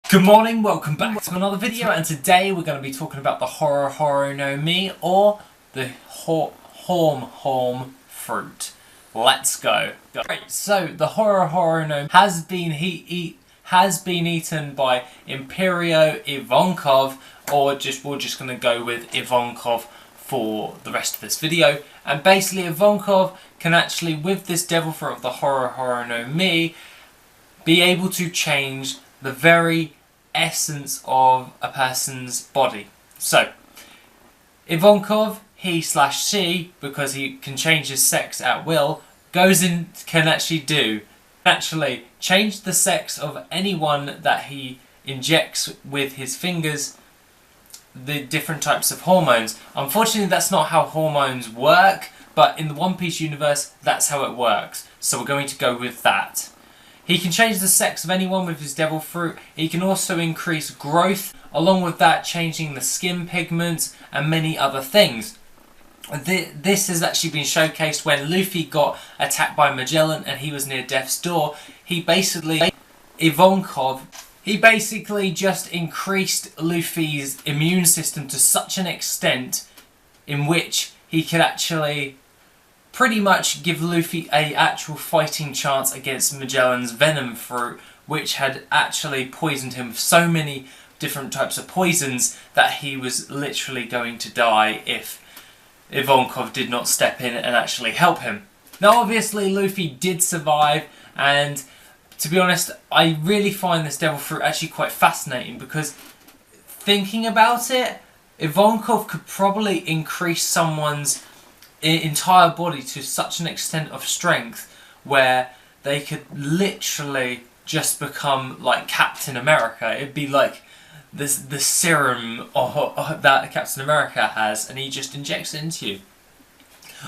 Good morning, welcome back to another video, and today we're going to be talking about the Horu Horu no Mi, or the Horm Horm fruit. Let's go. Right, so the Horu Horu no Mi has been eaten by Imperio Ivankov, or we're just going to go with Ivankov for the rest of this video. And basically Ivankov can actually, with this devil fruit of the Horu Horu no Mi, be able to change the very essence of a person's body. So Ivankov, he/she, because he can change his sex at will, can actually change the sex of anyone that he injects with his fingers, the different types of hormones. Unfortunately, that's not how hormones work, but in the One Piece universe, that's how it works. So we're going to go with that. He can change the sex of anyone with his devil fruit. He can also increase growth, along with that changing the skin pigments and many other things. This has actually been showcased when Luffy got attacked by Magellan and he was near death's door. Ivankov just increased Luffy's immune system to such an extent in which he could actually pretty much give Luffy an actual fighting chance against Magellan's venom fruit, which had actually poisoned him with so many different types of poisons that he was literally going to die if Ivankov did not step in and actually help him. Now obviously Luffy did survive, and to be honest, I really find this devil fruit actually quite fascinating, because thinking about it, Ivankov could probably increase someone's entire body to such an extent of strength where they could literally just become like Captain America. It'd be like the serum that Captain America has, and he just injects it into you.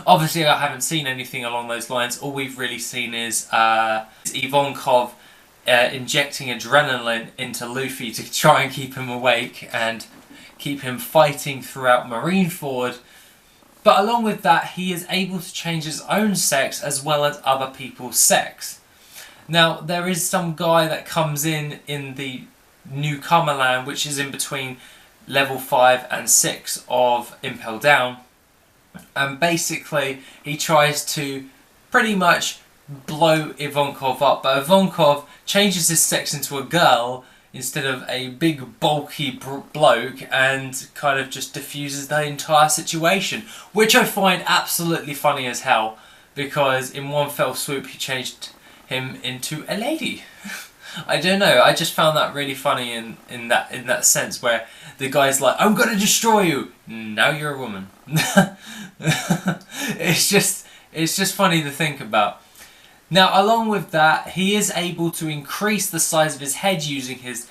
Obviously I haven't seen anything along those lines. All we've really seen is Ivankov injecting adrenaline into Luffy to try and keep him awake and keep him fighting throughout Marineford. But along with that, he is able to change his own sex as well as other people's sex. Now, there is some guy that comes in the Newcomer Land, which is in between level 5 and 6 of Impel Down. And basically, he tries to pretty much blow Ivankov up. But Ivankov changes his sex into a girl instead of a big bulky bloke, and kind of just diffuses the entire situation, which I find absolutely funny as hell, because in one fell swoop he changed him into a lady. I don't know, I just found that really funny in that sense, where the guy's like, I'm gonna destroy you, now you're a woman. It's just funny to think about. Now, along with that, he is able to increase the size of his head using his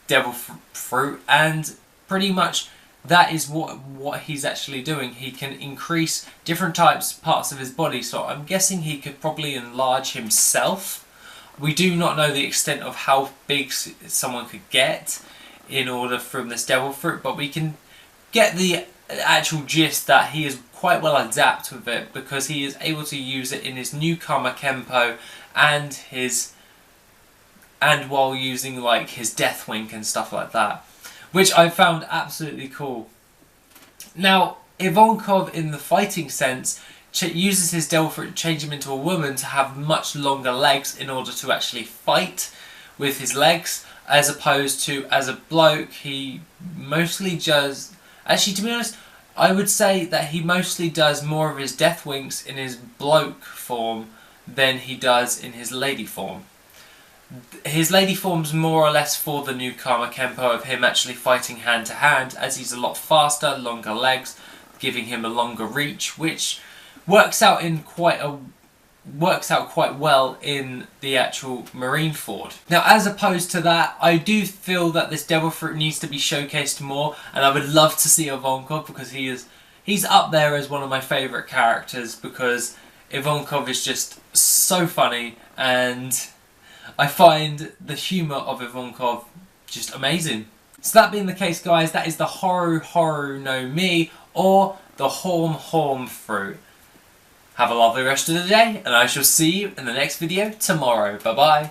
devil fruit, and pretty much that is what he's actually doing. He can increase different parts of his body, so I'm guessing he could probably enlarge himself. We do not know the extent of how big someone could get in order from this devil fruit, but we can get the actual gist that he is quite well adept with it, because he is able to use it in his Newcomer Kempo and while using like his Death Wink and stuff like that, which I found absolutely cool. Now Ivankov, in the fighting sense, uses his devil fruit to change him into a woman to have much longer legs in order to actually fight with his legs, as opposed to as a bloke he mostly does. Actually, to be honest, I would say that he mostly does more of his death winks in his bloke form than he does in his lady form. His lady form's more or less for the Newcomer Kempo of him actually fighting hand to hand, as he's a lot faster, longer legs, giving him a longer reach, which works out quite well in the actual Marineford. Now, as opposed to that, I do feel that this devil fruit needs to be showcased more, and I would love to see Ivankov, because he's up there as one of my favourite characters, because Ivankov is just so funny, and I find the humour of Ivankov just amazing. So that being the case, guys, that is the Horu Horu no Mi, or the Horm Horm fruit. Have a lovely rest of the day, and I shall see you in the next video tomorrow. Bye bye.